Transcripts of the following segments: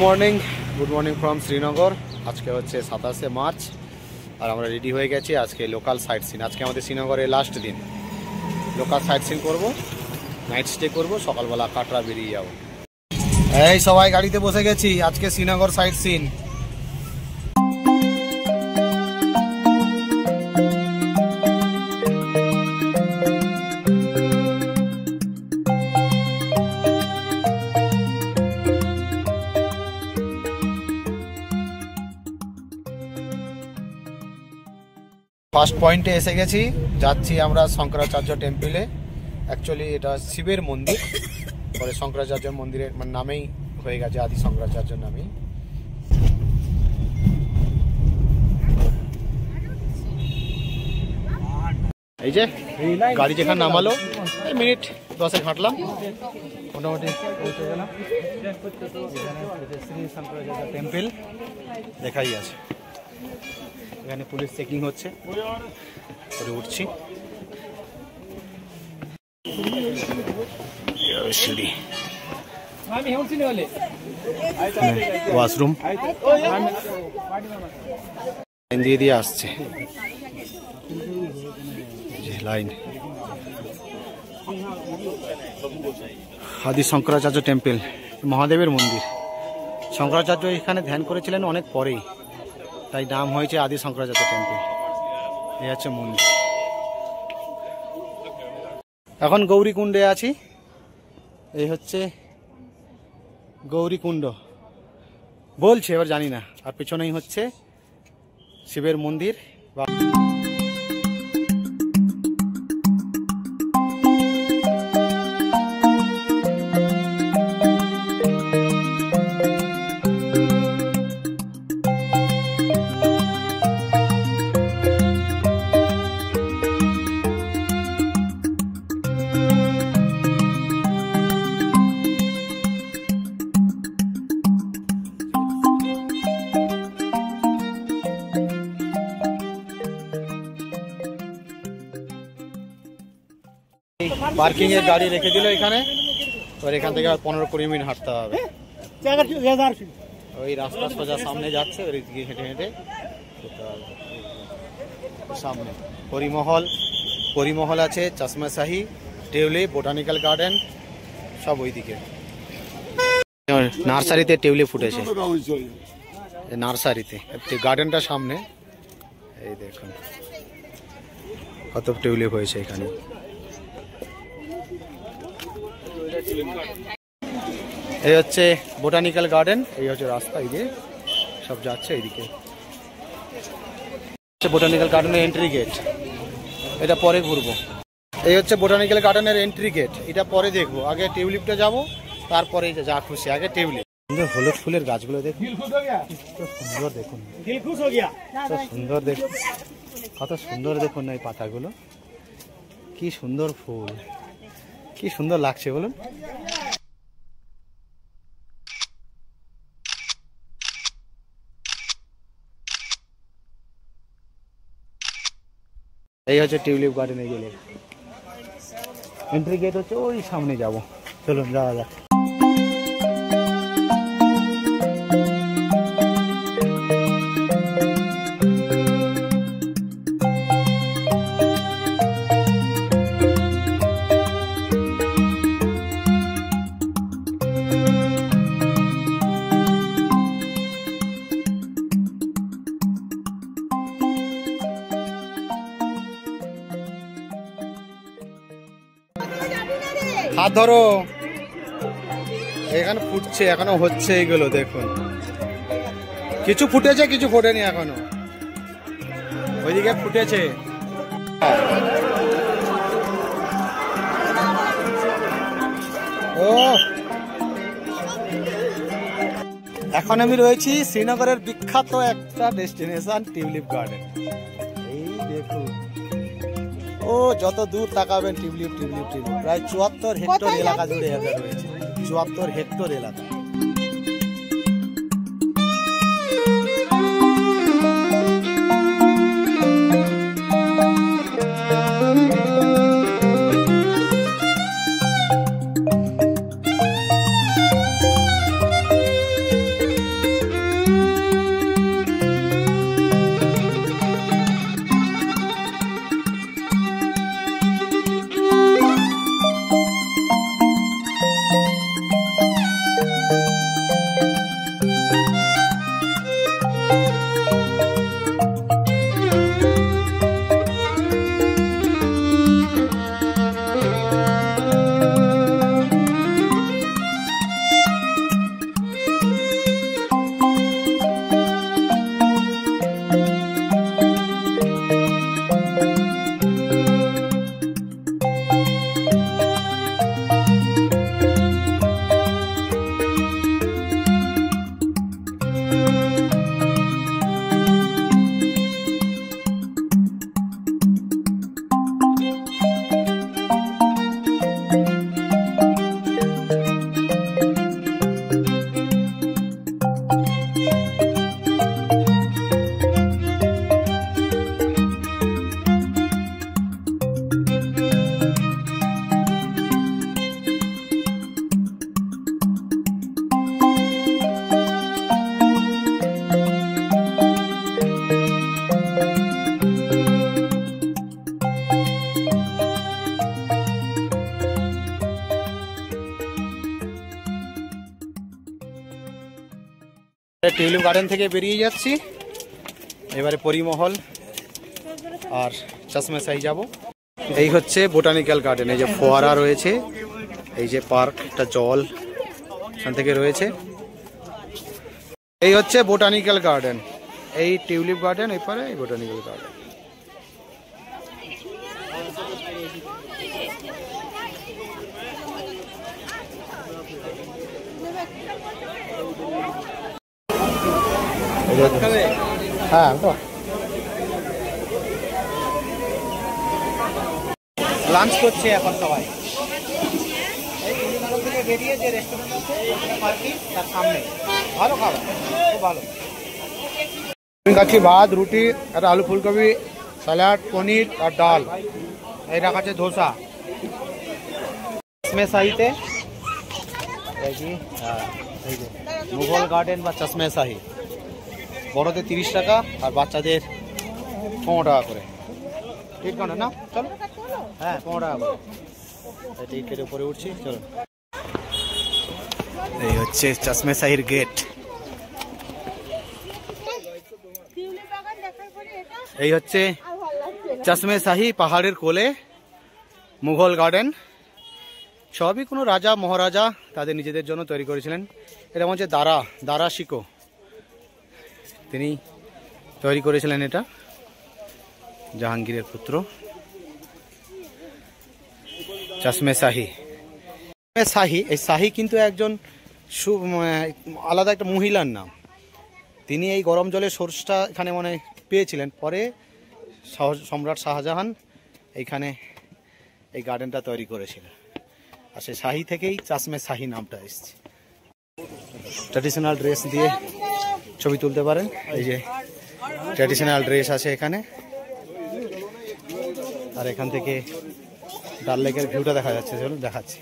Morning from Srinagar. আজকে হচ্ছে 27শে March আর আমরা রেডি হয়ে গেছি আজকে লোকাল সাইট সিন। আজকে আমাদের শ্রীনগরের লাস্ট দিন। লোকাল সাইট সিন করবো, নাইট স্টে করবো, সকালবেলা কাটরা বেরিয়ে যাবো। এই সবাই গাড়িতে বসে গেছি, আজকে শ্রীনগর সাইট সিন। ফার্স্ট পয়েন্টে এসে গেছি, যাচ্ছি আমরা শঙ্করাচার্য টেম্পলে। অ্যাকচুয়ালি এটা শিবের মন্দির, পরে শঙ্করাচার্য মন্দিরের নামেই হয়ে গেছে, আদি শঙ্করাচার্যের নামেই। এই যে গাড়ি যেখানে নামালো, মিনিট 10 হাঁটলাম, মোটামুটি পৌঁছে গেলাম। শ্রী শঙ্করাচার্য টেম্পল দেখাই আছে। এখানে পুলিশ চেকিং হচ্ছে, করে উঠছি। ওয়াশরুম দিয়ে দিয়ে আসছে লাইন। আদি শঙ্করাচার্য টেম্পল, মহাদেবের মন্দির। শঙ্করাচার্য এখানে ধ্যান করেছিলেন অনেক পরেই, তাই নাম হয়েছে আদি শঙ্করাচার্য টেম্পল। এই হচ্ছে মন্দির। এখন গৌরীকুণ্ডে আছি, এই হচ্ছে গৌরীকুণ্ড বলছে, এবার জানি না। আর পেছনেই হচ্ছে শিবের মন্দির। পার্কিং এর গাড়ি রেখে দিল এখানে, এবার এখান থেকে আর 15-20 মিনিট হাঁটতে হবে। ওই রাস্তা সোজা সামনে যাচ্ছে, ওই দিকে হেঁটে হেঁটে সামনে পরিমহল আছে, চশমাশাহী, টিউলিপ, বোটানিক্যাল গার্ডেন সব ওইদিকে। নার্সারিতে টিউলিপ ফুটেছে, নার্সারিতে। গার্ডেনটা সামনে, এই দেখুন কত টিউলিপ হয়েছে এখানে। এই হচ্ছে বোটানিক্যাল গার্ডেন, এই হচ্ছে রাস্তা, এই যে সব যাচ্ছে এইদিকে। বোটানিক্যাল গার্ডেনের এন্ট্রি গেট, এটা পরে ঘুরবো। এই হচ্ছে বোটানিক্যাল গার্ডেনের এন্ট্রি গেট, এটা পরে দেখবো। আগে টিউলিপটা যাবো, তারপরে যা খুশি, আগে টিউলিপ। হলুদ ফুলের গাছগুলো দেখুন, সুন্দর দেখুন, সুন্দর দেখুন, কত সুন্দর দেখুন এই পাতাগুলো, কি সুন্দর ফুল, কি সুন্দর লাগছে বলুন। এই হচ্ছে টিউলিপ গার্ডেনে গেলে এন্ট্রি গেট হচ্ছে, ওই সামনে যাব। চলুন যাওয়া যাক। হাত ধরো, এখানে ফুটছে, এখনো হচ্ছে এইগুলো দেখুন। কিছু ফুটেছে, কিছু ফোটেনি এখনো, ওইদিকে ফুটেছে। ও এখন আমি রয়েছি শ্রীনগরের বিখ্যাত একটা ডেস্টিনেশন টিউলিপ গার্ডেন। এই দেখুন, ও যত দূর তাকাবেন টিউলিপ টিউলিপ টিউলিপ। প্রায় 74 হেক্টর এলাকা জুড়ে রয়েছে, 74 হেক্টর এলাকা। টিউলিপ গার্ডেন থেকে বেরিয়ে যাচ্ছি, এবারে পরিমহল আর চশমেশাহি যাব। এই হচ্ছে বোটানিক্যাল গার্ডেন, এই যে ফোয়ারা রয়েছে, এই যে পার্ক, একটা জল এখান থেকে রয়েছে। এই হচ্ছে বোটানিক্যাল গার্ডেন, এই টিউলিপ গার্ডেন, এই পারে এই বোটানিক্যাল গার্ডেন। হ্যাঁ তো লাঞ্চ করছে এখন সবাই। এই টুলিনগর থেকে বেরিয়ে যে রেস্টুরেন্ট আছে পার্কিং তার সামনে, ভালো খাবার, খুব ভালো। আমি খাচ্ছি ভাত, রুটি, একটা আলু ফুলকপি, স্যালাড, পনির আর ডাল। এই রাখা আছে ধোসা। চশমেশাহিতে এই যে মুঘল গার্ডেন বা চশমেশাহি, বড়দের 30 টাকা আর বাচ্চাদের 15 টাকা করে। ঠিক কারণ না, চলো। হ্যাঁ 15 টাকা করে টিকিটের উপরে উঠছি, চলো। এই হচ্ছে চশমেশাহির গেট। এই হচ্ছে চশমেশাহি, পাহাড়ের কোলে মুঘল গার্ডেন। সবই কোনো রাজা মহারাজা তাদের নিজেদের জন্য তৈরি করেছিলেন। এটা হচ্ছে দারা শিকো, তিনি তৈরি করেছিলেন এটা, জাহাঙ্গীরের পুত্র। চশমেশাহি, এই শাহি কিন্তু একজন আলাদা একটা মহিলার নাম। তিনি এই গরম জলের সোর্সটা এখানে মানে পেয়েছিলেন, পরে সম্রাট শাহজাহান এইখানে এই গার্ডেনটা তৈরি করেছিলেন। আর সেই শাহি থেকেই চশমেশাহি নামটা এসছে। ট্র্যাডিশনাল ড্রেস দিয়ে ছবি তুলতে পারেন, এই যে ট্র্যাডিশনাল ড্রেস আছে এখানে। আর এখান থেকে ডাল লেকের ভিউটা দেখা যাচ্ছে, চলুন দেখাচ্ছি।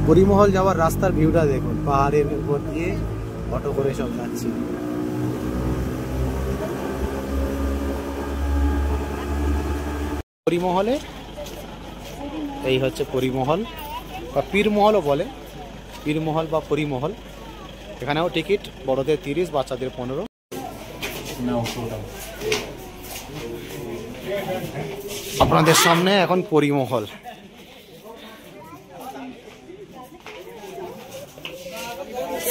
পরিমহল যাওয়ার রাস্তার ভিউটা দেখুন, পাহাড়ের উপর দিয়ে অটো করে সব যাচ্ছি। পরিমহলে এই হচ্ছে পরিমহল বা পীরমহলও বলে, পীরমহল বা পরিমহল। এখানেও টিকিট বড়দের 30, বাচ্চাদের 15। আপনাদের সামনে এখন পরিমহল।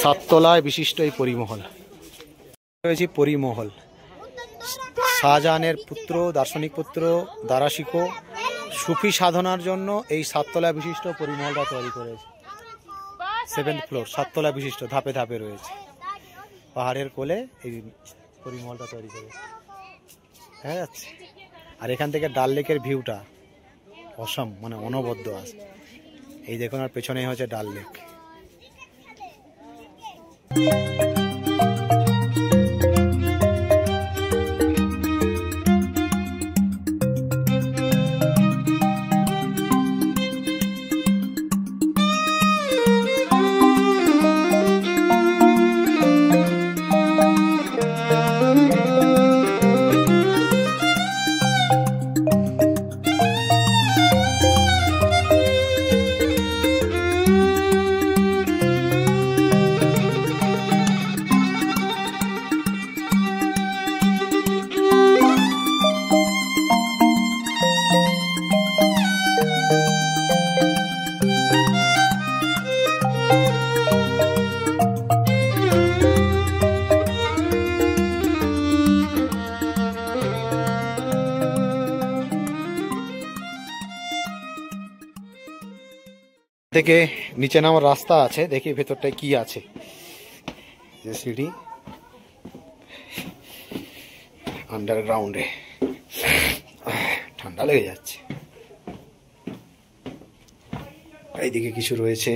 সাততলায় বিশিষ্ট এই পরিমহল রয়েছে। পরিমহল শাহজাহানের পুত্র, দার্শনিক পুত্র দারা শিকো সুফি সাধনার জন্য এই 7 তলা বিশিষ্ট পরিমহলটা তৈরি করেছে। 7th ফ্লোর, 7 তলা বিশিষ্ট, ধাপে ধাপে রয়েছে। পাহাড়ের কোলে এই পরিমহলটা তৈরি করেছে, দেখা যাচ্ছে। আর এখান থেকে ডাল লেকের ভিউটা অসম, মানে অনবদ্য আছে। এই দেখুন, আর পেছনেই হচ্ছে ডাল লেক। থেকে নিচে নামার রাস্তা আছে, দেখি ভেতরটায় কি আছে। যে সিঁড়ি আন্ডারগ্রাউন্ডে, ঠান্ডা লেগে যাচ্ছে। এইদিকে কিছু রয়েছে।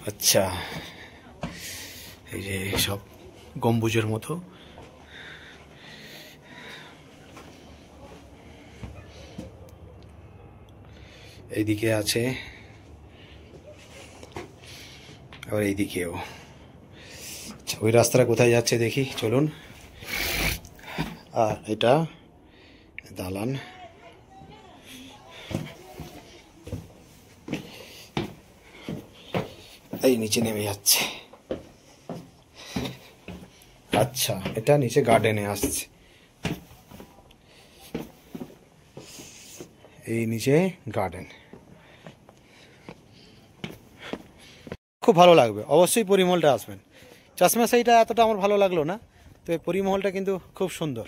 আচ্ছা, এই যে সব গম্বুজের মতো। এইদিকে আছে, আবার এইদিকেও। আচ্ছা, ওই রাস্তাটা কোথায় যাচ্ছে দেখি, চলুন। আর এটা দালান। এই নিচে নেমে যাচ্ছে। আচ্ছা, এটা নিচে গার্ডেনে আসছে। এই নিচে গার্ডেন, খুব ভালো লাগবে। অবশ্যই পরিমহলটা আসবেন। চশমাশাহিটা এতটা আমার ভালো লাগলো না, তো এই পরিমহলটা কিন্তু খুব সুন্দর,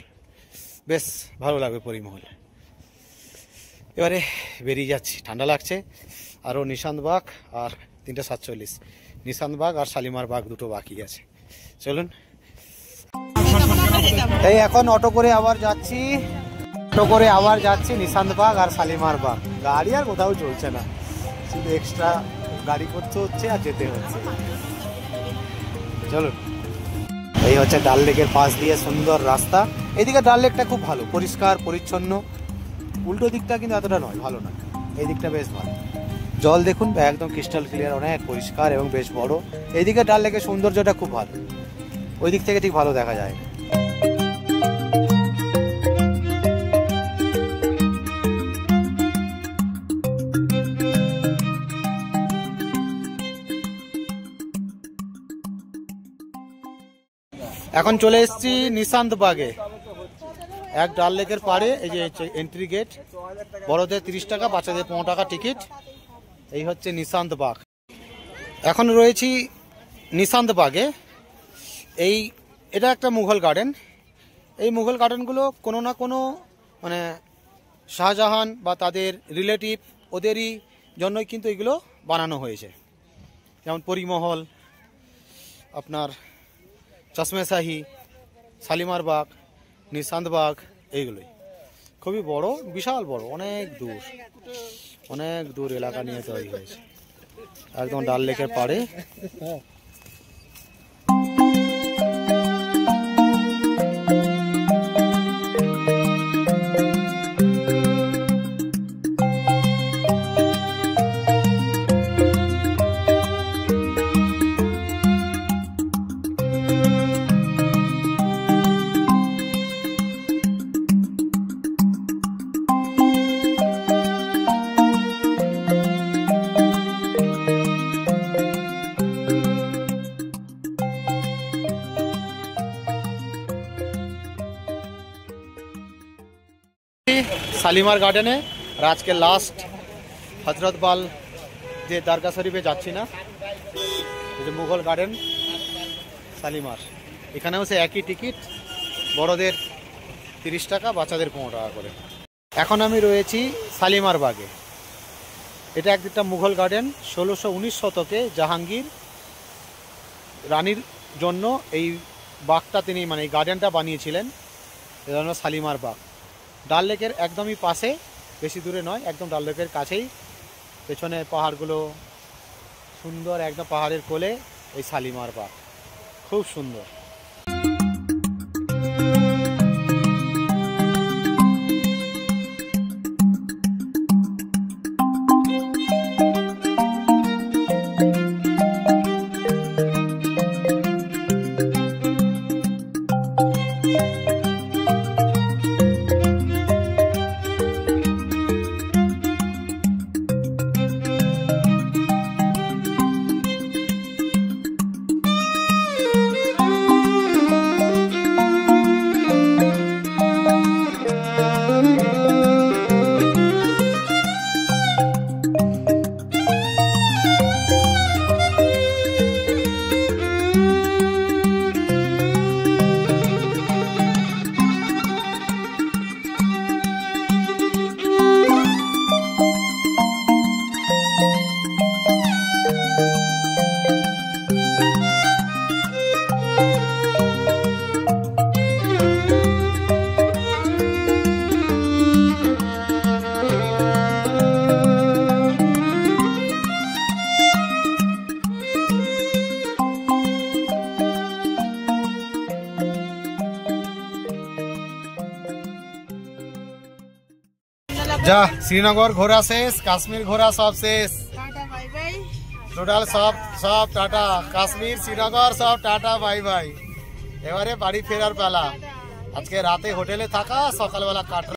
বেশ ভালো লাগবে পরিমহল। এবারে বেরিয়ে যাচ্ছি, ঠান্ডা লাগছে। আরও নিশান্তবাগ আর 3:47, নিশান্তবাগ আর শালিমার বাগ দুটো বাকি আছে। চলুন, এই এখন অটো করে আবার যাচ্ছি নিশান্তবাগ আর শালিমার বাগ। গাড়ি আর কোথাও চলছে না, শুধু এক্সট্রা গাড়ি করতে হচ্ছে আর যেতে হচ্ছে। চলুন, এই হচ্ছে ডাল লেকের পাশ দিয়ে সুন্দর রাস্তা। এইদিকে ডাল লেকটা খুব ভালো, পরিষ্কার পরিচ্ছন্ন। উল্টো দিকটা কিন্তু এতটা নয়, ভালো না। এই দিকটা বেশ ভালো। জল দেখুন একদম ক্রিস্টাল ক্লিয়ার, অনেক পরিষ্কার এবং বেশ বড়। এইদিকে ডাল লেকের সৌন্দর্যটা খুব ভালো, ওই দিক থেকে ঠিক ভালো দেখা যায়। এখন চলে এসেছি নিশান্তবাগে, এক ডাল লেকের পাড়ে। এই যে এন্ট্রি গেট, বড়দের 30 টাকা, বাচ্চাদের 15 টাকা টিকিট। এই হচ্ছে নিশান্তবাগ। এখন রয়েছি নিশান্তবাগে। এটা একটা মুঘল গার্ডেন। এই মুঘল গার্ডেনগুলো কোনো না কোনো মানে শাহজাহান বা তাদের রিলেটিভ, ওদেরই জন্যই কিন্তু এগুলো বানানো হয়েছে। যেমন পরিমহল, আপনার চশমাশাহি, শালিমার বাগ, নিশান্তবাগ, এইগুলোই খুবই বড়, বিশাল বড়, অনেক দূর এলাকা নিয়ে তৈরি হয়েছে, একদম ডাল লেকের পাড়ে। শালিমার গার্ডেনে আর আজকে লাস্ট হজরতবাল যে দরগা শরীফে যাচ্ছি না, এই যে মুঘল গার্ডেন শালিমার, এখানেও সে একই টিকিট, বড়দের 30 টাকা, বাচ্চাদের 15 টাকা করে। এখন আমি রয়েছি শালিমার বাগে। এটা একটা মুঘল গার্ডেন, 1619 শতকে জাহাঙ্গীর রানীর জন্য এই বাগটা তিনি মানে এই গার্ডেনটা বানিয়েছিলেন, এজন্য শালিমার বাগ। ডাল লেকের একদমই পাশে, বেশি দূরে নয়, একদম ডাল লেকের কাছেই। পেছনে পাহাড়গুলো সুন্দর, একদম পাহাড়ের কোলে এই শালিমার বাগ, খুব সুন্দর। যা শ্রীনগর ঘোরা শেষ, কাশ্মীর ঘোরা সব শেষ, টোটাল সব টাটা। কাশ্মীর শ্রীনগর সব টাটা বাই বাই। এবারে বাড়ি ফেরার পালা। আজকে রাতে হোটেলে থাকা, সকালবেলা কাটা।